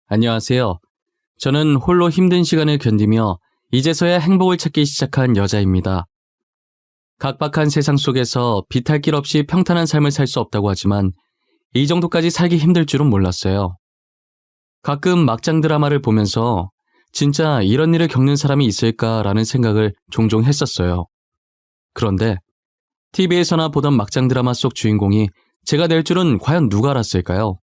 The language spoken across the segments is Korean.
안녕하세요. 저는 홀로 힘든 시간을 견디며 이제서야 행복을 찾기 시작한 여자입니다. 각박한 세상 속에서 비탈 길 없이 평탄한 삶을 살 수 없다고 하지만 이 정도까지 살기 힘들 줄은 몰랐어요. 가끔 막장 드라마를 보면서 진짜 이런 일을 겪는 사람이 있을까라는 생각을 종종 했었어요. 그런데 TV에서나 보던 막장 드라마 속 주인공이 제가 될 줄은 과연 누가 알았을까요?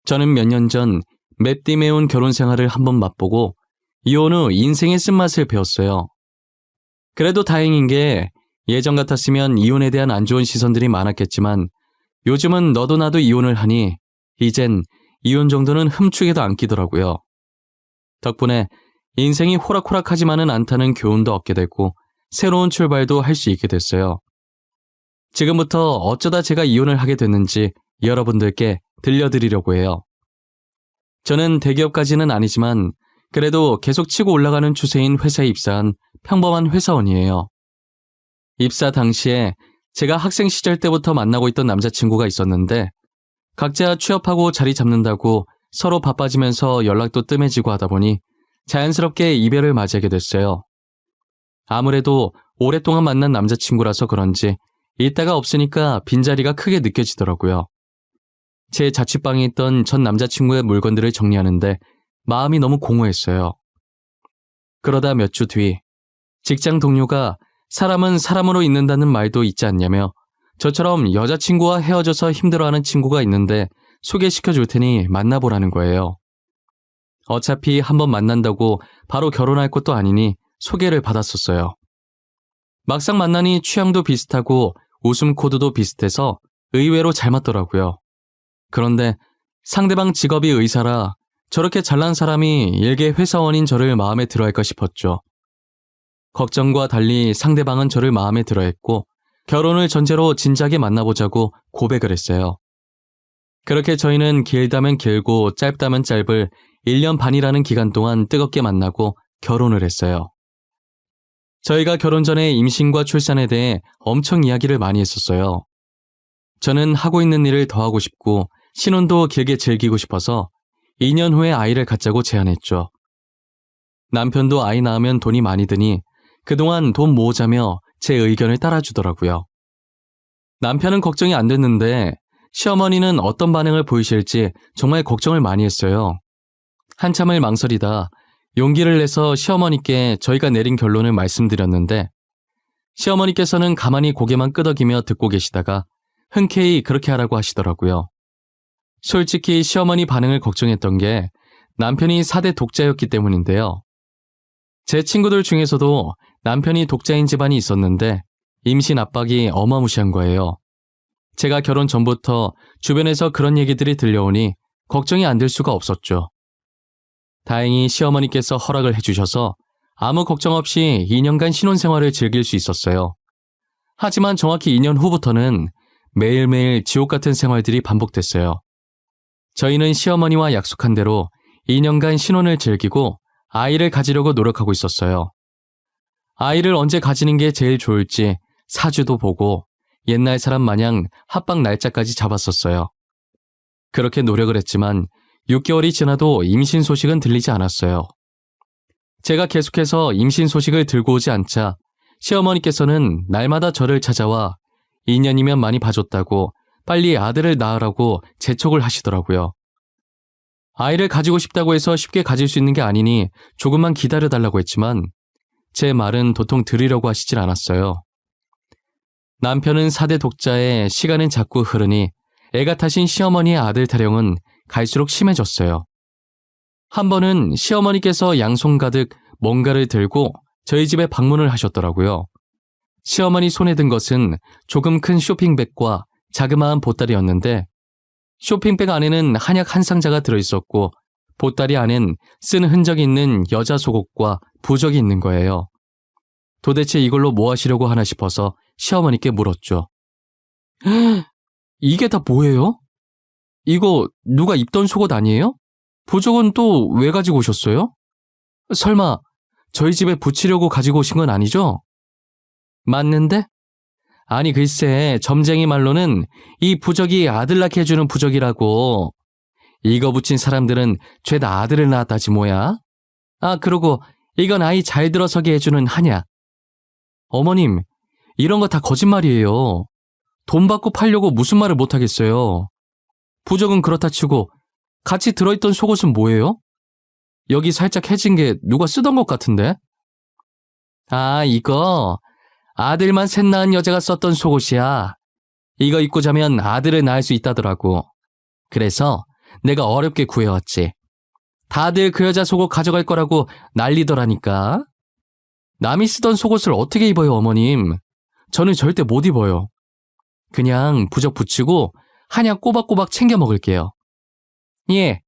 저는 몇 년 전 맷디매운 결혼 생활을 한번 맛보고 이혼 후 인생의 쓴맛을 배웠어요. 그래도 다행인 게 예전 같았으면 이혼에 대한 안 좋은 시선들이 많았겠지만 요즘은 너도 나도 이혼을 하니 이젠 이혼 정도는 흠축에도 안 끼더라고요. 덕분에 인생이 호락호락하지만은 않다는 교훈도 얻게 되고 새로운 출발도 할 수 있게 됐어요. 지금부터 어쩌다 제가 이혼을 하게 됐는지 여러분들께 들려드리려고 해요. 저는 대기업까지는 아니지만 그래도 계속 치고 올라가는 추세인 회사에 입사한 평범한 회사원이에요. 입사 당시에 제가 학생 시절 때부터 만나고 있던 남자친구가 있었는데 각자 취업하고 자리 잡는다고 서로 바빠지면서 연락도 뜸해지고 하다 보니 자연스럽게 이별을 맞이하게 됐어요. 아무래도 오랫동안 만난 남자친구라서 그런지 있다가 없으니까 빈자리가 크게 느껴지더라고요. 제 자취방에 있던 전 남자친구의 물건들을 정리하는데 마음이 너무 공허했어요. 그러다 몇 주 뒤 직장 동료가 사람은 사람으로 있는다는 말도 있지 않냐며 저처럼 여자친구와 헤어져서 힘들어하는 친구가 있는데 소개시켜 줄 테니 만나보라는 거예요. 어차피 한번 만난다고 바로 결혼할 것도 아니니 소개를 받았었어요. 막상 만나니 취향도 비슷하고 웃음 코드도 비슷해서 의외로 잘 맞더라고요. 그런데 상대방 직업이 의사라 저렇게 잘난 사람이 일개 회사원인 저를 마음에 들어할까 싶었죠. 걱정과 달리 상대방은 저를 마음에 들어했고 결혼을 전제로 진작에 만나보자고 고백을 했어요. 그렇게 저희는 길다면 길고 짧다면 짧을 1년 반이라는 기간 동안 뜨겁게 만나고 결혼을 했어요. 저희가 결혼 전에 임신과 출산에 대해 엄청 이야기를 많이 했었어요. 저는 하고 있는 일을 더 하고 싶고 신혼도 길게 즐기고 싶어서 2년 후에 아이를 갖자고 제안했죠. 남편도 아이 낳으면 돈이 많이 드니 그동안 돈 모으자며 제 의견을 따라주더라고요. 남편은 걱정이 안 됐는데 시어머니는 어떤 반응을 보이실지 정말 걱정을 많이 했어요. 한참을 망설이다 용기를 내서 시어머니께 저희가 내린 결론을 말씀드렸는데 시어머니께서는 가만히 고개만 끄덕이며 듣고 계시다가 흔쾌히 그렇게 하라고 하시더라고요. 솔직히 시어머니 반응을 걱정했던 게 남편이 4대 독자였기 때문인데요. 제 친구들 중에서도 남편이 독자인 집안이 있었는데 임신 압박이 어마무시한 거예요. 제가 결혼 전부터 주변에서 그런 얘기들이 들려오니 걱정이 안 될 수가 없었죠. 다행히 시어머니께서 허락을 해주셔서 아무 걱정 없이 2년간 신혼생활을 즐길 수 있었어요. 하지만 정확히 2년 후부터는 매일매일 지옥 같은 생활들이 반복됐어요. 저희는 시어머니와 약속한 대로 2년간 신혼을 즐기고 아이를 가지려고 노력하고 있었어요. 아이를 언제 가지는 게 제일 좋을지 사주도 보고 옛날 사람 마냥 합방 날짜까지 잡았었어요. 그렇게 노력을 했지만 6개월이 지나도 임신 소식은 들리지 않았어요. 제가 계속해서 임신 소식을 들고 오지 않자 시어머니께서는 날마다 저를 찾아와 2년이면 많이 봐줬다고 빨리 아들을 낳으라고 재촉을 하시더라고요. 아이를 가지고 싶다고 해서 쉽게 가질 수 있는 게 아니니 조금만 기다려달라고 했지만 제 말은 도통 들으려고 하시질 않았어요. 남편은 4대 독자에 시간은 자꾸 흐르니 애가 타신 시어머니의 아들 타령은 갈수록 심해졌어요. 한 번은 시어머니께서 양손 가득 뭔가를 들고 저희 집에 방문을 하셨더라고요. 시어머니 손에 든 것은 조금 큰 쇼핑백과 자그마한 보따리였는데 쇼핑백 안에는 한약 한 상자가 들어있었고 보따리 안엔 쓴 흔적이 있는 여자 속옷과 부적이 있는 거예요. 도대체 이걸로 뭐 하시려고 하나 싶어서 시어머니께 물었죠. 이게 다 뭐예요? 이거 누가 입던 속옷 아니에요? 부적은 또 왜 가지고 오셨어요? 설마 저희 집에 붙이려고 가지고 오신 건 아니죠? 맞는데? 아니 글쎄 점쟁이 말로는 이 부적이 아들 낳게 해주는 부적이라고. 이거 붙인 사람들은 죄다 아들을 낳았다지 뭐야? 아, 그러고 이건 아이 잘 들어서게 해주는 한약. 어머님, 이런 거 다 거짓말이에요. 돈 받고 팔려고 무슨 말을 못하겠어요. 부적은 그렇다 치고 같이 들어있던 속옷은 뭐예요? 여기 살짝 해진 게 누가 쓰던 것 같은데? 아, 이거 아들만 셋 낳은 여자가 썼던 속옷이야. 이거 입고 자면 아들을 낳을 수 있다더라고. 그래서 내가 어렵게 구해왔지. 다들 그 여자 속옷 가져갈 거라고 난리더라니까. 남이 쓰던 속옷을 어떻게 입어요, 어머님? 저는 절대 못 입어요. 그냥 부적 붙이고 한약 꼬박꼬박 챙겨 먹을게요. 예,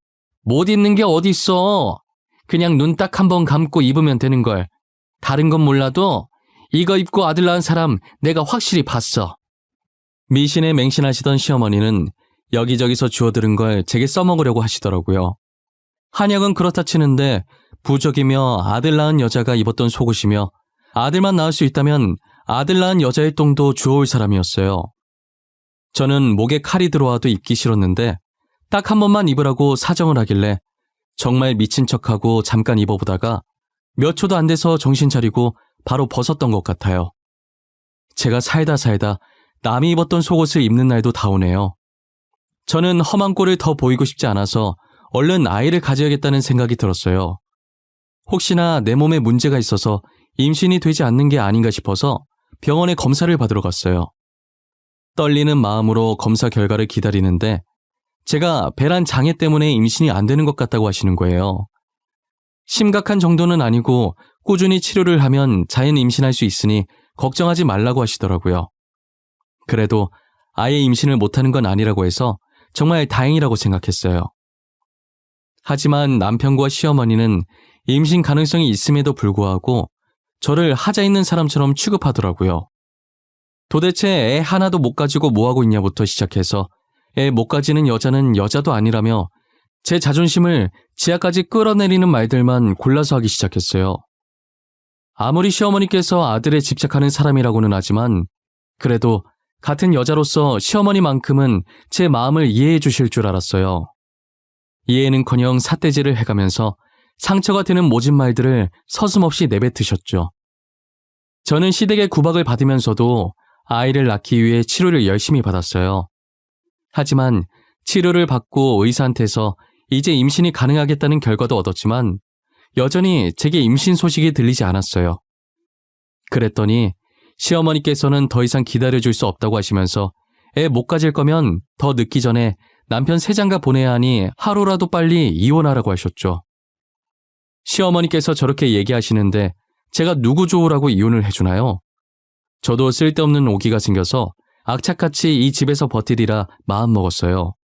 못 입는 게 어디 있어. 그냥 눈 딱 한 번 감고 입으면 되는 걸. 다른 건 몰라도 이거 입고 아들 낳은 사람 내가 확실히 봤어. 미신에 맹신하시던 시어머니는 여기저기서 주워들은 걸 제게 써먹으려고 하시더라고요. 한약은 그렇다 치는데 부적이며 아들 낳은 여자가 입었던 속옷이며 아들만 낳을 수 있다면 아들 낳은 여자의 똥도 주워올 사람이었어요. 저는 목에 칼이 들어와도 입기 싫었는데 딱 한 번만 입으라고 사정을 하길래 정말 미친 척하고 잠깐 입어보다가 몇 초도 안 돼서 정신 차리고 바로 벗었던 것 같아요. 제가 살다 남이 입었던 속옷을 입는 날도 다 오네요. 저는 험한 꼴을 더 보이고 싶지 않아서 얼른 아이를 가져야겠다는 생각이 들었어요. 혹시나 내 몸에 문제가 있어서 임신이 되지 않는 게 아닌가 싶어서 병원에 검사를 받으러 갔어요. 떨리는 마음으로 검사 결과를 기다리는데 제가 배란 장애 때문에 임신이 안 되는 것 같다고 하시는 거예요. 심각한 정도는 아니고 꾸준히 치료를 하면 자연 임신할 수 있으니 걱정하지 말라고 하시더라고요. 그래도 아예 임신을 못하는 건 아니라고 해서 정말 다행이라고 생각했어요. 하지만 남편과 시어머니는 임신 가능성이 있음에도 불구하고 저를 하자 있는 사람처럼 취급하더라고요. 도대체 애 하나도 못 가지고 뭐하고 있냐부터 시작해서 애 못 가지는 여자는 여자도 아니라며 제 자존심을 지하까지 끌어내리는 말들만 골라서 하기 시작했어요. 아무리 시어머니께서 아들에 집착하는 사람이라고는 하지만 그래도 같은 여자로서 시어머니만큼은 제 마음을 이해해 주실 줄 알았어요. 이해는커녕 삿대질을 해가면서 상처가 되는 모진 말들을 서슴없이 내뱉으셨죠. 저는 시댁의 구박을 받으면서도 아이를 낳기 위해 치료를 열심히 받았어요. 하지만 치료를 받고 의사한테서 이제 임신이 가능하겠다는 결과도 얻었지만 여전히 제게 임신 소식이 들리지 않았어요. 그랬더니 시어머니께서는 더 이상 기다려줄 수 없다고 하시면서 애 못 가질 거면 더 늦기 전에 남편 세장가 보내야 하니 하루라도 빨리 이혼하라고 하셨죠. 시어머니께서 저렇게 얘기하시는데 제가 누구 좋으라고 이혼을 해주나요? 저도 쓸데없는 오기가 생겨서 악착같이 이 집에서 버티리라 마음먹었어요.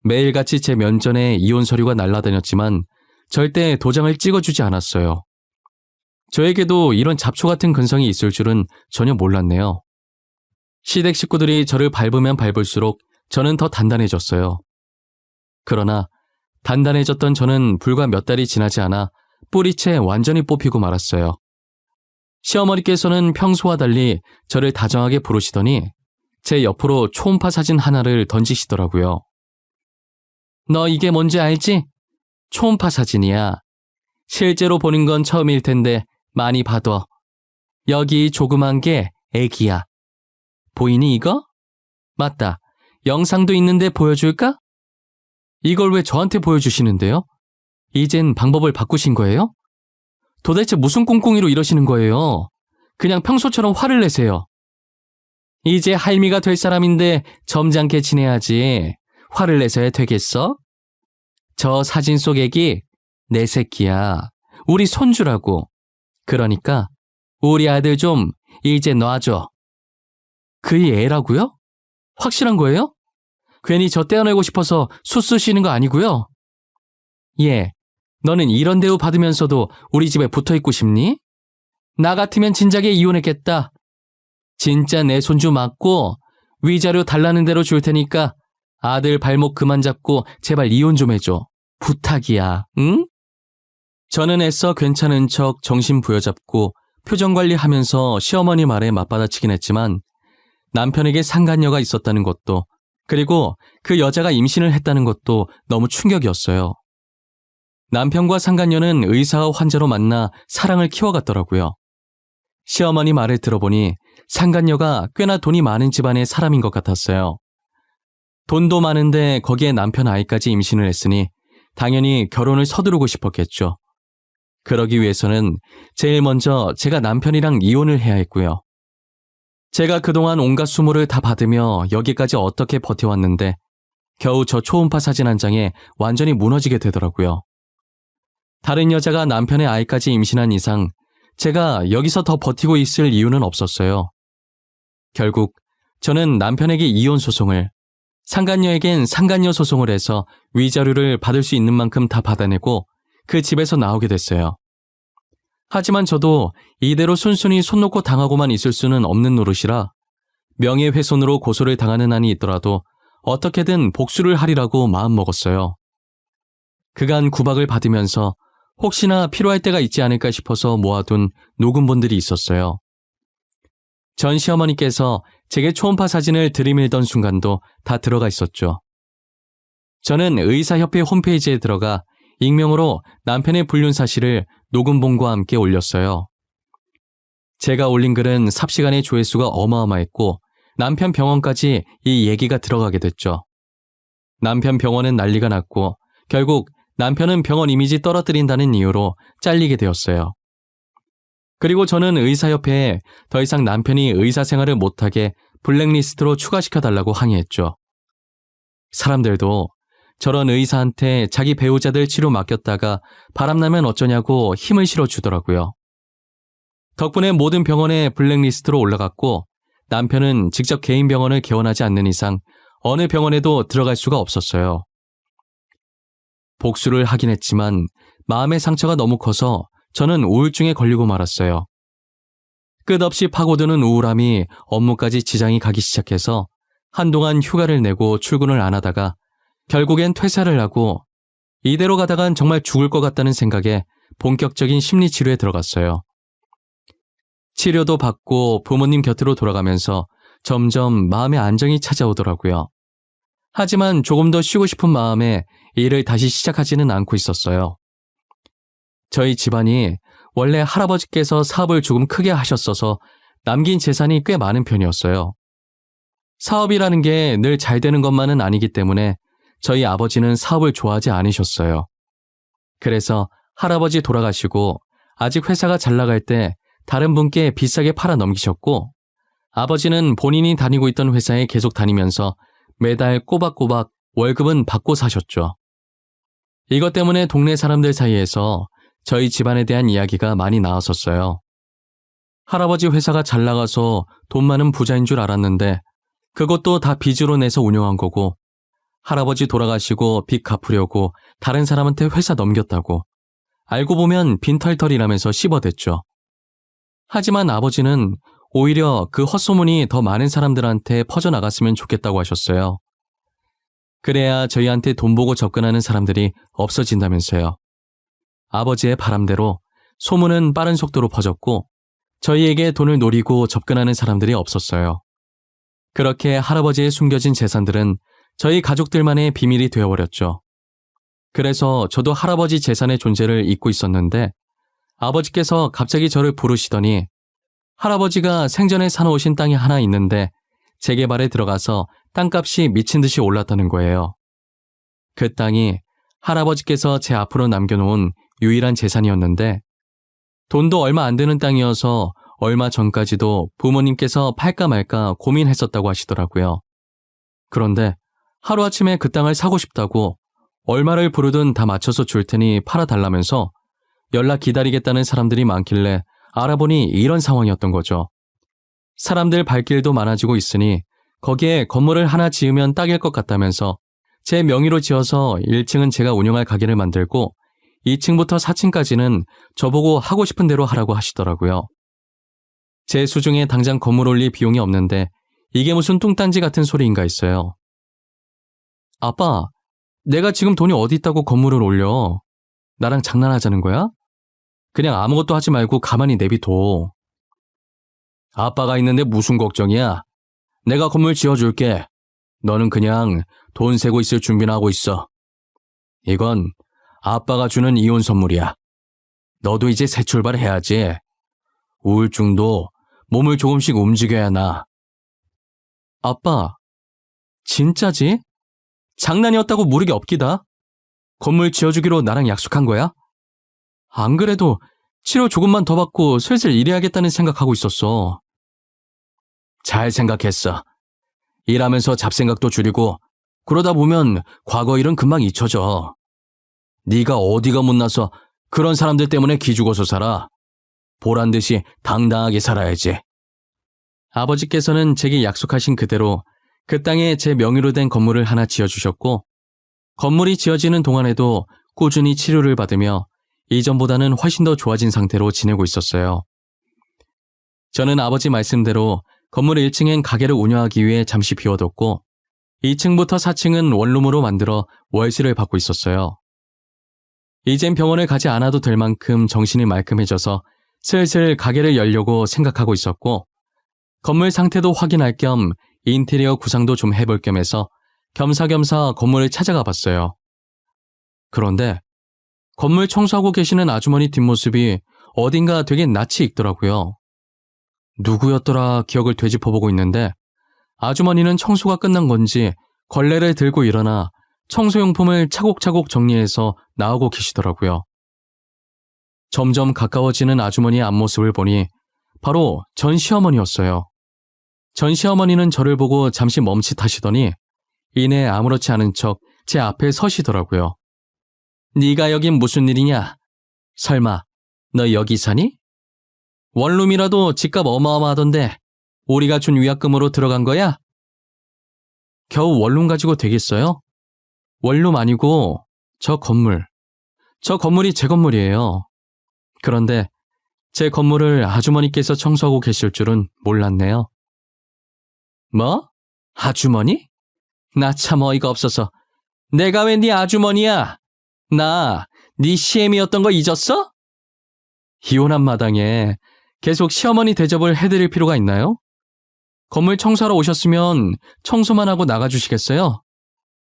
매일같이 제 면전에 이혼 서류가 날아다녔지만 절대 도장을 찍어주지 않았어요. 저에게도 이런 잡초 같은 근성이 있을 줄은 전혀 몰랐네요. 시댁 식구들이 저를 밟으면 밟을수록 저는 더 단단해졌어요. 그러나 단단해졌던 저는 불과 몇 달이 지나지 않아 뿌리채 완전히 뽑히고 말았어요. 시어머니께서는 평소와 달리 저를 다정하게 부르시더니 제 옆으로 초음파 사진 하나를 던지시더라고요. 너 이게 뭔지 알지? 초음파 사진이야. 실제로 보는 건 처음일 텐데 많이 봐둬. 여기 조그만 게 애기야. 보이니 이거? 맞다. 영상도 있는데 보여줄까? 이걸 왜 저한테 보여주시는데요? 이젠 방법을 바꾸신 거예요? 도대체 무슨 꿍꿍이로 이러시는 거예요? 그냥 평소처럼 화를 내세요. 이제 할미가 될 사람인데 점잖게 지내야지. 화를 내서야 되겠어? 저 사진 속 애기 내 새끼야. 우리 손주라고. 그러니까 우리 아들 좀 이제 놔줘. 그이 애라고요? 확실한 거예요? 괜히 저 떼어내고 싶어서 수 쓰시는 거 아니고요? 예, 너는 이런 대우 받으면서도 우리 집에 붙어있고 싶니? 나 같으면 진작에 이혼했겠다. 진짜 내 손주 맞고 위자료 달라는 대로 줄 테니까 아들 발목 그만 잡고 제발 이혼 좀 해줘. 부탁이야, 응? 저는 애써 괜찮은 척 정신 부여잡고 표정 관리하면서 시어머니 말에 맞받아치긴 했지만 남편에게 상간녀가 있었다는 것도 그리고 그 여자가 임신을 했다는 것도 너무 충격이었어요. 남편과 상간녀는 의사와 환자로 만나 사랑을 키워갔더라고요. 시어머니 말을 들어보니 상간녀가 꽤나 돈이 많은 집안의 사람인 것 같았어요. 돈도 많은데 거기에 남편 아이까지 임신을 했으니 당연히 결혼을 서두르고 싶었겠죠. 그러기 위해서는 제일 먼저 제가 남편이랑 이혼을 해야 했고요. 제가 그동안 온갖 수모를 다 받으며 여기까지 어떻게 버텨왔는데 겨우 저 초음파 사진 한 장에 완전히 무너지게 되더라고요. 다른 여자가 남편의 아이까지 임신한 이상 제가 여기서 더 버티고 있을 이유는 없었어요. 결국 저는 남편에게 이혼 소송을, 상간녀에겐 상간녀 소송을 해서 위자료를 받을 수 있는 만큼 다 받아내고 그 집에서 나오게 됐어요. 하지만 저도 이대로 순순히 손 놓고 당하고만 있을 수는 없는 노릇이라 명예훼손으로 고소를 당하는 한이 있더라도 어떻게든 복수를 하리라고 마음먹었어요. 그간 구박을 받으면서 혹시나 필요할 때가 있지 않을까 싶어서 모아둔 녹음본들이 있었어요. 전 시어머니께서 제게 초음파 사진을 들이밀던 순간도 다 들어가 있었죠. 저는 의사협회 홈페이지에 들어가 익명으로 남편의 불륜 사실을 녹음본과 함께 올렸어요. 제가 올린 글은 삽시간에 조회수가 어마어마했고 남편 병원까지 이 얘기가 들어가게 됐죠. 남편 병원은 난리가 났고 결국 남편은 병원 이미지 떨어뜨린다는 이유로 잘리게 되었어요. 그리고 저는 의사협회에 더 이상 남편이 의사 생활을 못하게 블랙리스트로 추가시켜달라고 항의했죠. 사람들도 저런 의사한테 자기 배우자들 치료 맡겼다가 바람나면 어쩌냐고 힘을 실어주더라고요. 덕분에 모든 병원에 블랙리스트로 올라갔고 남편은 직접 개인 병원을 개원하지 않는 이상 어느 병원에도 들어갈 수가 없었어요. 복수를 하긴 했지만 마음의 상처가 너무 커서 저는 우울증에 걸리고 말았어요. 끝없이 파고드는 우울함이 업무까지 지장이 가기 시작해서 한동안 휴가를 내고 출근을 안 하다가 결국엔 퇴사를 하고 이대로 가다간 정말 죽을 것 같다는 생각에 본격적인 심리치료에 들어갔어요. 치료도 받고 부모님 곁으로 돌아가면서 점점 마음의 안정이 찾아오더라고요. 하지만 조금 더 쉬고 싶은 마음에 일을 다시 시작하지는 않고 있었어요. 저희 집안이 원래 할아버지께서 사업을 조금 크게 하셨어서 남긴 재산이 꽤 많은 편이었어요. 사업이라는 게 늘 잘 되는 것만은 아니기 때문에 저희 아버지는 사업을 좋아하지 않으셨어요. 그래서 할아버지 돌아가시고 아직 회사가 잘 나갈 때 다른 분께 비싸게 팔아 넘기셨고 아버지는 본인이 다니고 있던 회사에 계속 다니면서 매달 꼬박꼬박 월급은 받고 사셨죠. 이것 때문에 동네 사람들 사이에서 저희 집안에 대한 이야기가 많이 나왔었어요. 할아버지 회사가 잘 나가서 돈 많은 부자인 줄 알았는데 그것도 다 빚으로 내서 운영한 거고 할아버지 돌아가시고 빚 갚으려고 다른 사람한테 회사 넘겼다고 알고 보면 빈털털이라면서 씹어댔죠. 하지만 아버지는 오히려 그 헛소문이 더 많은 사람들한테 퍼져나갔으면 좋겠다고 하셨어요. 그래야 저희한테 돈 보고 접근하는 사람들이 없어진다면서요. 아버지의 바람대로 소문은 빠른 속도로 퍼졌고 저희에게 돈을 노리고 접근하는 사람들이 없었어요. 그렇게 할아버지의 숨겨진 재산들은 저희 가족들만의 비밀이 되어버렸죠. 그래서 저도 할아버지 재산의 존재를 잊고 있었는데 아버지께서 갑자기 저를 부르시더니 할아버지가 생전에 사놓으신 땅이 하나 있는데 재개발에 들어가서 땅값이 미친 듯이 올랐다는 거예요. 그 땅이 할아버지께서 제 앞으로 남겨놓은 유일한 재산이었는데 돈도 얼마 안 되는 땅이어서 얼마 전까지도 부모님께서 팔까 말까 고민했었다고 하시더라고요. 그런데 하루아침에 그 땅을 사고 싶다고 얼마를 부르든 다 맞춰서 줄 테니 팔아달라면서 연락 기다리겠다는 사람들이 많길래 알아보니 이런 상황이었던 거죠. 사람들 발길도 많아지고 있으니 거기에 건물을 하나 지으면 딱일 것 같다면서 제 명의로 지어서 1층은 제가 운영할 가게를 만들고 2층부터 4층까지는 저보고 하고 싶은 대로 하라고 하시더라고요. 제 수중에 당장 건물 올릴 비용이 없는데 이게 무슨 뚱딴지 같은 소리인가 했어요. 아빠, 내가 지금 돈이 어디 있다고 건물을 올려? 나랑 장난하자는 거야? 그냥 아무것도 하지 말고 가만히 내비둬. 아빠가 있는데 무슨 걱정이야? 내가 건물 지어줄게. 너는 그냥 돈 세고 있을 준비나 하고 있어. 이건 아빠가 주는 이혼 선물이야. 너도 이제 새 출발해야지. 우울증도 몸을 조금씩 움직여야 나. 아빠, 진짜지? 장난이었다고 모르게 없기다. 건물 지어주기로 나랑 약속한 거야? 안 그래도 치료 조금만 더 받고 슬슬 일해야겠다는 생각하고 있었어. 잘 생각했어. 일하면서 잡생각도 줄이고 그러다 보면 과거 일은 금방 잊혀져. 네가 어디가 못나서 그런 사람들 때문에 기죽어서 살아. 보란듯이 당당하게 살아야지. 아버지께서는 제게 약속하신 그대로 그 땅에 제 명의로 된 건물을 하나 지어주셨고 건물이 지어지는 동안에도 꾸준히 치료를 받으며 이전보다는 훨씬 더 좋아진 상태로 지내고 있었어요. 저는 아버지 말씀대로 건물 1층엔 가게를 운영하기 위해 잠시 비워뒀고 2층부터 4층은 원룸으로 만들어 월세를 받고 있었어요. 이젠 병원을 가지 않아도 될 만큼 정신이 말끔해져서 슬슬 가게를 열려고 생각하고 있었고 건물 상태도 확인할 겸 인테리어 구상도 좀 해볼 겸 해서 겸사겸사 건물을 찾아가 봤어요. 그런데 건물 청소하고 계시는 아주머니 뒷모습이 어딘가 되게 낯이 익더라고요. 누구였더라 기억을 되짚어보고 있는데 아주머니는 청소가 끝난 건지 걸레를 들고 일어나 청소용품을 차곡차곡 정리해서 나오고 계시더라고요. 점점 가까워지는 아주머니의 앞모습을 보니 바로 전 시어머니였어요. 전 시어머니는 저를 보고 잠시 멈칫하시더니 이내 아무렇지 않은 척 제 앞에 서시더라고요. 네가 여긴 무슨 일이냐? 설마 너 여기 사니? 원룸이라도 집값 어마어마하던데 우리가 준 위약금으로 들어간 거야? 겨우 원룸 가지고 되겠어요? 원룸 아니고 저 건물이 제 건물이에요. 그런데 제 건물을 아주머니께서 청소하고 계실 줄은 몰랐네요. 뭐? 아주머니? 나 참 어이가 없어서 내가 왜 네 아주머니야? 나 네 시애미였던 거 잊었어? 이혼한 마당에 계속 시어머니 대접을 해드릴 필요가 있나요? 건물 청소하러 오셨으면 청소만 하고 나가주시겠어요?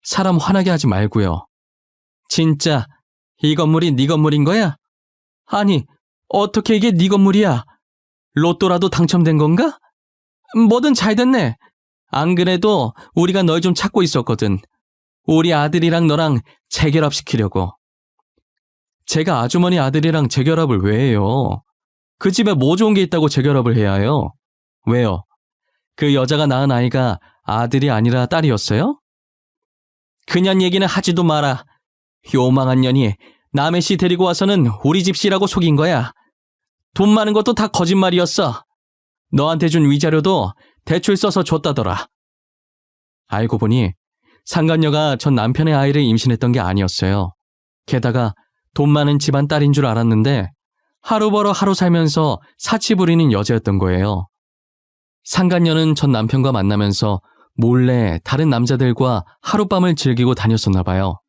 사람 화나게 하지 말고요. 진짜 이 건물이 네 건물인 거야? 아니, 어떻게 이게 네 건물이야? 로또라도 당첨된 건가? 뭐든 잘 됐네. 안 그래도 우리가 널 좀 찾고 있었거든. 우리 아들이랑 너랑 재결합시키려고. 제가 아주머니 아들이랑 재결합을 왜 해요? 그 집에 뭐 좋은 게 있다고 재결합을 해야 해요? 왜요? 그 여자가 낳은 아이가 아들이 아니라 딸이었어요? 그년 얘기는 하지도 마라. 요망한 년이 남의 씨 데리고 와서는 우리 집 씨라고 속인 거야. 돈 많은 것도 다 거짓말이었어. 너한테 준 위자료도 대출 써서 줬다더라. 알고 보니 상간녀가 전 남편의 아이를 임신했던 게 아니었어요. 게다가 돈 많은 집안 딸인 줄 알았는데 하루 벌어 하루 살면서 사치 부리는 여자였던 거예요. 상간녀는 전 남편과 만나면서 몰래 다른 남자들과 하룻밤을 즐기고 다녔었나 봐요.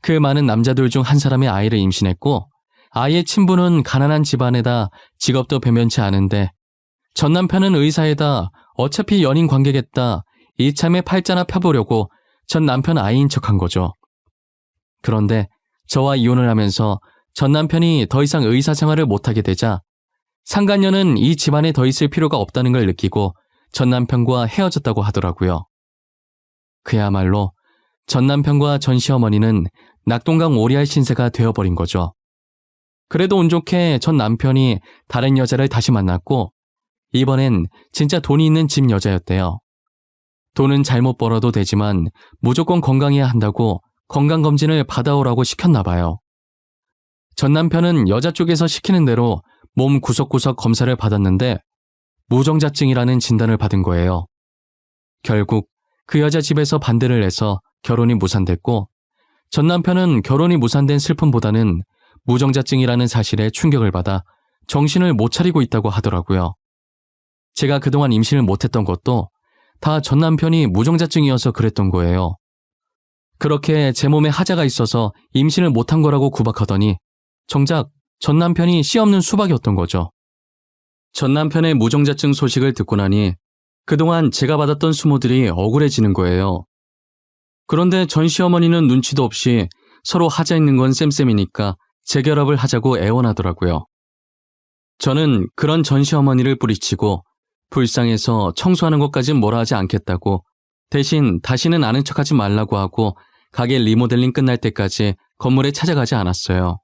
그 많은 남자들 중 한 사람의 아이를 임신했고 아이의 친부는 가난한 집안에다 직업도 변변치 않은데 전 남편은 의사에다 어차피 연인 관계겠다 이참에 팔자나 펴보려고 전 남편 아이인 척한 거죠. 그런데 저와 이혼을 하면서 전 남편이 더 이상 의사 생활을 못하게 되자 상간녀는 이 집안에 더 있을 필요가 없다는 걸 느끼고 전 남편과 헤어졌다고 하더라고요. 그야말로 전 남편과 전 시어머니는 낙동강 오리알 신세가 되어버린 거죠. 그래도 운 좋게 전 남편이 다른 여자를 다시 만났고 이번엔 진짜 돈이 있는 집 여자였대요. 돈은 잘못 벌어도 되지만 무조건 건강해야 한다고 건강검진을 받아오라고 시켰나 봐요. 전 남편은 여자 쪽에서 시키는 대로 몸 구석구석 검사를 받았는데 무정자증이라는 진단을 받은 거예요. 결국 그 여자 집에서 반대를 해서 결혼이 무산됐고 전 남편은 결혼이 무산된 슬픔보다는 무정자증이라는 사실에 충격을 받아 정신을 못 차리고 있다고 하더라고요. 제가 그동안 임신을 못했던 것도 다 전 남편이 무정자증이어서 그랬던 거예요. 그렇게 제 몸에 하자가 있어서 임신을 못한 거라고 구박하더니 정작 전 남편이 씨 없는 수박이었던 거죠. 전 남편의 무정자증 소식을 듣고 나니 그동안 제가 받았던 수모들이 억울해지는 거예요. 그런데 전 시어머니는 눈치도 없이 서로 하자 있는 건 쌤쌤이니까 재결합을 하자고 애원하더라고요. 저는 그런 전 시어머니를 뿌리치고 불쌍해서 청소하는 것까진 뭐라 하지 않겠다고 대신 다시는 아는 척하지 말라고 하고 가게 리모델링 끝날 때까지 건물에 찾아가지 않았어요.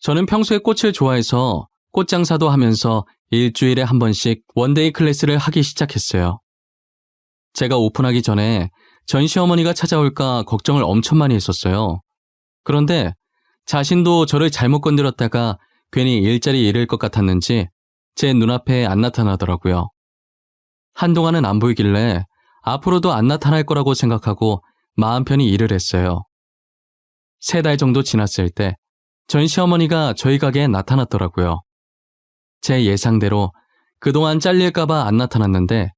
저는 평소에 꽃을 좋아해서 꽃장사도 하면서 일주일에 한 번씩 원데이 클래스를 하기 시작했어요. 제가 오픈하기 전에 전 시어머니가 찾아올까 걱정을 엄청 많이 했었어요. 그런데 자신도 저를 잘못 건드렸다가 괜히 일자리 잃을 것 같았는지 제 눈앞에 안 나타나더라고요. 한동안은 안 보이길래 앞으로도 안 나타날 거라고 생각하고 마음 편히 일을 했어요. 3달 정도 지났을 때 전 시어머니가 저희 가게에 나타났더라고요. 제 예상대로 그동안 잘릴까봐 안 나타났는데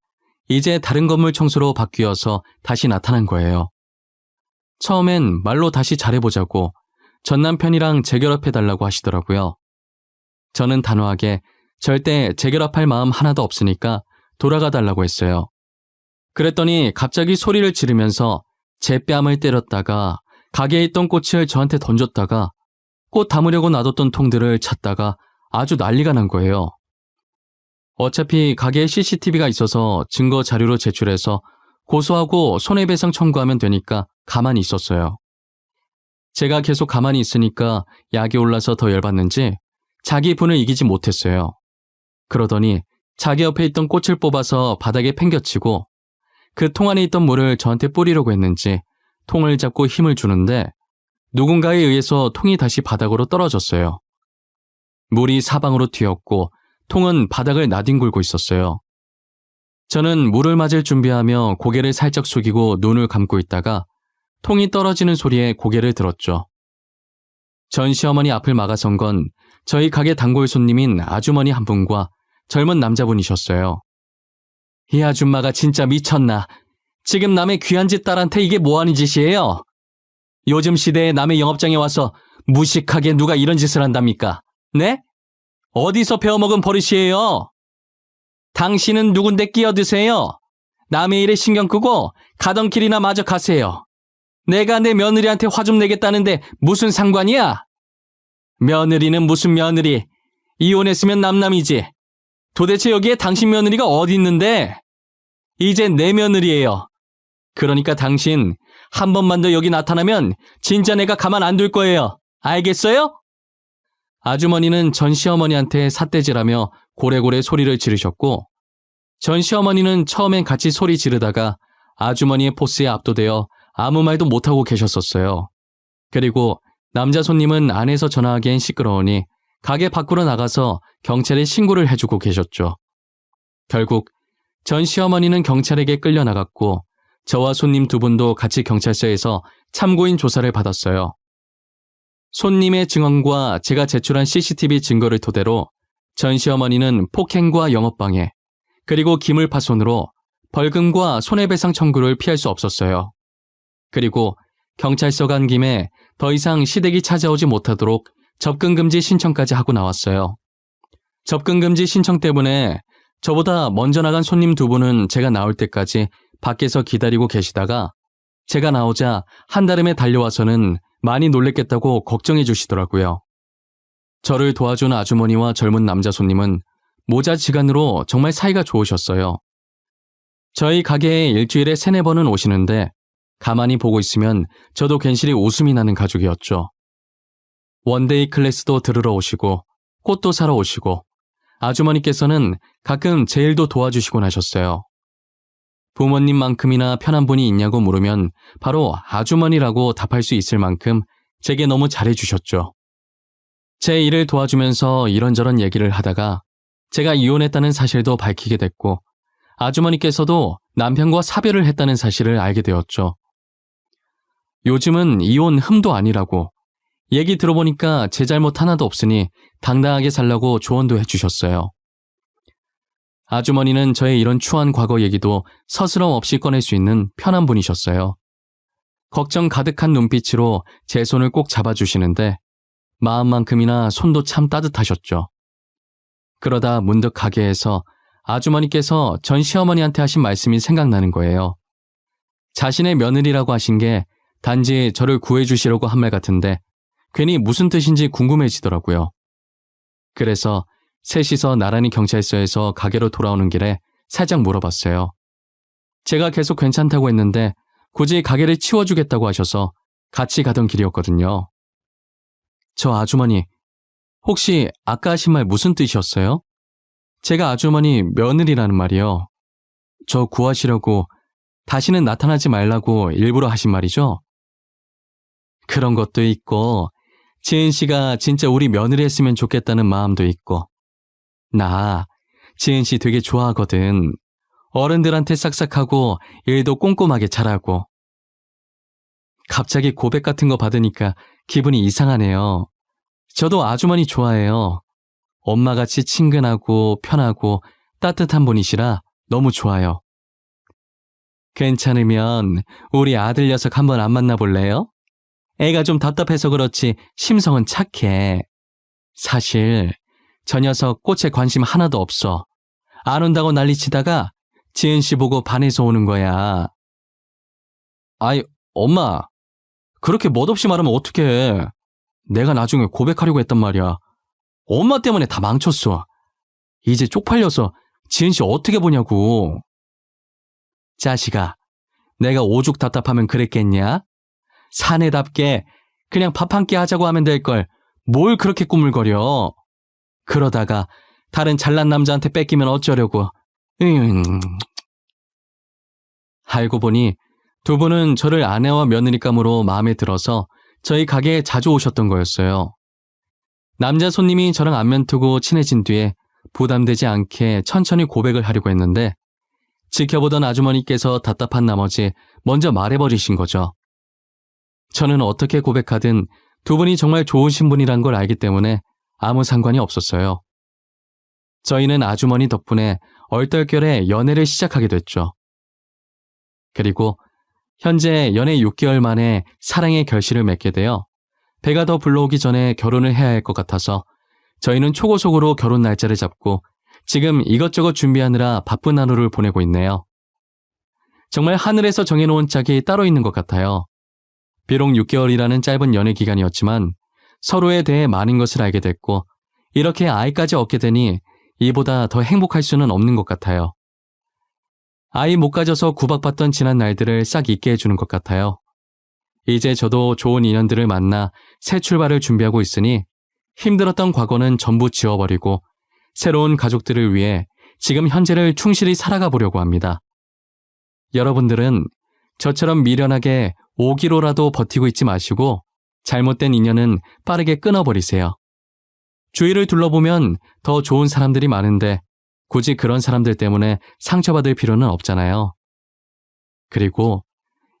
이제 다른 건물 청소로 바뀌어서 다시 나타난 거예요. 처음엔 말로 다시 잘해보자고 전 남편이랑 재결합해달라고 하시더라고요. 저는 단호하게 절대 재결합할 마음 하나도 없으니까 돌아가달라고 했어요. 그랬더니 갑자기 소리를 지르면서 제 뺨을 때렸다가 가게에 있던 꽃을 저한테 던졌다가 꽃 담으려고 놔뒀던 통들을 찾다가 아주 난리가 난 거예요. 어차피 가게에 CCTV가 있어서 증거 자료로 제출해서 고소하고 손해배상 청구하면 되니까 가만히 있었어요. 제가 계속 가만히 있으니까 약이 올라서 더 열받는지 자기 분을 이기지 못했어요. 그러더니 자기 옆에 있던 꽃을 뽑아서 바닥에 팽겨치고 그 통 안에 있던 물을 저한테 뿌리려고 했는지 통을 잡고 힘을 주는데 누군가에 의해서 통이 다시 바닥으로 떨어졌어요. 물이 사방으로 튀었고 통은 바닥을 나뒹굴고 있었어요. 저는 물을 맞을 준비하며 고개를 살짝 숙이고 눈을 감고 있다가 통이 떨어지는 소리에 고개를 들었죠. 전 시어머니 앞을 막아선 건 저희 가게 단골 손님인 아주머니 한 분과 젊은 남자분이셨어요. 이 아줌마가 진짜 미쳤나. 지금 남의 귀한 집 딸한테 이게 뭐하는 짓이에요? 요즘 시대에 남의 영업장에 와서 무식하게 누가 이런 짓을 한답니까? 네? 어디서 배워먹은 버릇이에요? 당신은 누군데 끼어드세요? 남의 일에 신경 끄고 가던 길이나 마저 가세요. 내가 내 며느리한테 화 좀 내겠다는데 무슨 상관이야? 며느리는 무슨 며느리? 이혼했으면 남남이지. 도대체 여기에 당신 며느리가 어디 있는데? 이제 내 며느리예요. 그러니까 당신 한 번만 더 여기 나타나면 진짜 내가 가만 안 둘 거예요. 알겠어요? 아주머니는 전 시어머니한테 삿대질하며 고래고래 소리를 지르셨고 전 시어머니는 처음엔 같이 소리 지르다가 아주머니의 포스에 압도되어 아무 말도 못하고 계셨었어요. 그리고 남자 손님은 안에서 전화하기엔 시끄러우니 가게 밖으로 나가서 경찰에 신고를 해주고 계셨죠. 결국 전 시어머니는 경찰에게 끌려나갔고 저와 손님 2분도 같이 경찰서에서 참고인 조사를 받았어요. 손님의 증언과 제가 제출한 CCTV 증거를 토대로 전 시어머니는 폭행과 영업방해, 그리고 기물파손으로 벌금과 손해배상 청구를 피할 수 없었어요. 그리고 경찰서 간 김에 더 이상 시댁이 찾아오지 못하도록 접근금지 신청까지 하고 나왔어요. 접근금지 신청 때문에 저보다 먼저 나간 손님 2분은 제가 나올 때까지 밖에서 기다리고 계시다가 제가 나오자 한달음에 달려와서는 많이 놀랬겠다고 걱정해 주시더라고요. 저를 도와준 아주머니와 젊은 남자 손님은 모자지간으로 정말 사이가 좋으셨어요. 저희 가게에 일주일에 3-4번은 오시는데 가만히 보고 있으면 저도 괜시리 웃음이 나는 가족이었죠. 원데이 클래스도 들으러 오시고 꽃도 사러 오시고 아주머니께서는 가끔 제 일도 도와주시곤 하셨어요. 부모님만큼이나 편한 분이 있냐고 물으면 바로 아주머니라고 답할 수 있을 만큼 제게 너무 잘해주셨죠. 제 일을 도와주면서 이런저런 얘기를 하다가 제가 이혼했다는 사실도 밝히게 됐고 아주머니께서도 남편과 사별을 했다는 사실을 알게 되었죠. 요즘은 이혼 흠도 아니라고 얘기 들어보니까 제 잘못 하나도 없으니 당당하게 살라고 조언도 해주셨어요. 아주머니는 저의 이런 추한 과거 얘기도 서스럼 없이 꺼낼 수 있는 편한 분이셨어요. 걱정 가득한 눈빛으로 제 손을 꼭 잡아주시는데 마음만큼이나 손도 참 따뜻하셨죠. 그러다 문득 가게에서 아주머니께서 전 시어머니한테 하신 말씀이 생각나는 거예요. 자신의 며느리라고 하신 게 단지 저를 구해주시려고 한 말 같은데 괜히 무슨 뜻인지 궁금해지더라고요. 그래서 셋이서 나란히 경찰서에서 가게로 돌아오는 길에 살짝 물어봤어요. 제가 계속 괜찮다고 했는데 굳이 가게를 치워주겠다고 하셔서 같이 가던 길이었거든요. 저 아주머니, 혹시 아까 하신 말 무슨 뜻이었어요? 제가 아주머니 며느리라는 말이요. 저 구하시려고 다시는 나타나지 말라고 일부러 하신 말이죠? 그런 것도 있고 지은 씨가 진짜 우리 며느리 했으면 좋겠다는 마음도 있고 나 지은 씨 되게 좋아하거든. 어른들한테 싹싹하고 일도 꼼꼼하게 잘하고. 갑자기 고백 같은 거 받으니까 기분이 이상하네요. 저도 아주머니 좋아해요. 엄마같이 친근하고 편하고 따뜻한 분이시라 너무 좋아요. 괜찮으면 우리 아들 녀석 한번 안 만나볼래요? 애가 좀 답답해서 그렇지 심성은 착해. 사실 저 녀석 꽃에 관심 하나도 없어. 안 온다고 난리치다가 지은 씨 보고 반해서 오는 거야. 아이, 엄마. 그렇게 멋없이 말하면 어떡해. 내가 나중에 고백하려고 했단 말이야. 엄마 때문에 다 망쳤어. 이제 쪽팔려서 지은 씨 어떻게 보냐고. 자식아, 내가 오죽 답답하면 그랬겠냐? 사내답게 그냥 밥 한 끼 하자고 하면 될 걸 뭘 그렇게 꾸물거려. 그러다가 다른 잘난 남자한테 뺏기면 어쩌려고. 알고 보니 두 분은 저를 아내와 며느리감으로 마음에 들어서 저희 가게에 자주 오셨던 거였어요. 남자 손님이 저랑 안면 트고 친해진 뒤에 부담되지 않게 천천히 고백을 하려고 했는데 지켜보던 아주머니께서 답답한 나머지 먼저 말해버리신 거죠. 저는 어떻게 고백하든 두 분이 정말 좋으신 분이란 걸 알기 때문에 아무 상관이 없었어요. 저희는 아주머니 덕분에 얼떨결에 연애를 시작하게 됐죠. 그리고 현재 연애 6개월 만에 사랑의 결실을 맺게 되어 배가 더 불러오기 전에 결혼을 해야 할 것 같아서 저희는 초고속으로 결혼 날짜를 잡고 지금 이것저것 준비하느라 바쁜 하루를 보내고 있네요. 정말 하늘에서 정해놓은 짝이 따로 있는 것 같아요. 비록 6개월이라는 짧은 연애 기간이었지만 서로에 대해 많은 것을 알게 됐고 이렇게 아이까지 얻게 되니 이보다 더 행복할 수는 없는 것 같아요. 아이 못 가져서 구박받던 지난 날들을 싹 잊게 해주는 것 같아요. 이제 저도 좋은 인연들을 만나 새 출발을 준비하고 있으니 힘들었던 과거는 전부 지워버리고 새로운 가족들을 위해 지금 현재를 충실히 살아가 보려고 합니다. 여러분들은 저처럼 미련하게 5기로라도 버티고 있지 마시고 잘못된 인연은 빠르게 끊어버리세요. 주위를 둘러보면 더 좋은 사람들이 많은데 굳이 그런 사람들 때문에 상처받을 필요는 없잖아요. 그리고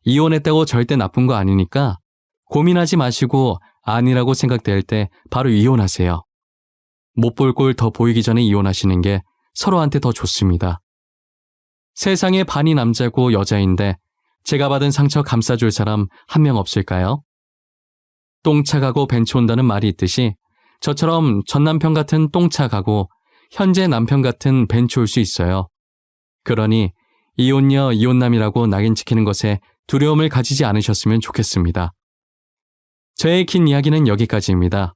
이혼했다고 절대 나쁜 거 아니니까 고민하지 마시고 아니라고 생각될 때 바로 이혼하세요. 못 볼 꼴 더 보이기 전에 이혼하시는 게 서로한테 더 좋습니다. 세상에 반이 남자고 여자인데 제가 받은 상처 감싸줄 사람 한 명 없을까요? 똥차 가고 벤츠 온다는 말이 있듯이 저처럼 전 남편 같은 똥차 가고 현재 남편 같은 벤츠 올 수 있어요. 그러니 이혼녀 이혼남이라고 낙인 찍히는 것에 두려움을 가지지 않으셨으면 좋겠습니다. 저의 긴 이야기는 여기까지입니다.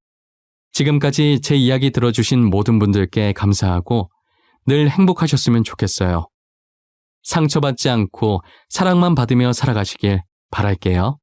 지금까지 제 이야기 들어주신 모든 분들께 감사하고 늘 행복하셨으면 좋겠어요. 상처받지 않고 사랑만 받으며 살아가시길 바랄게요.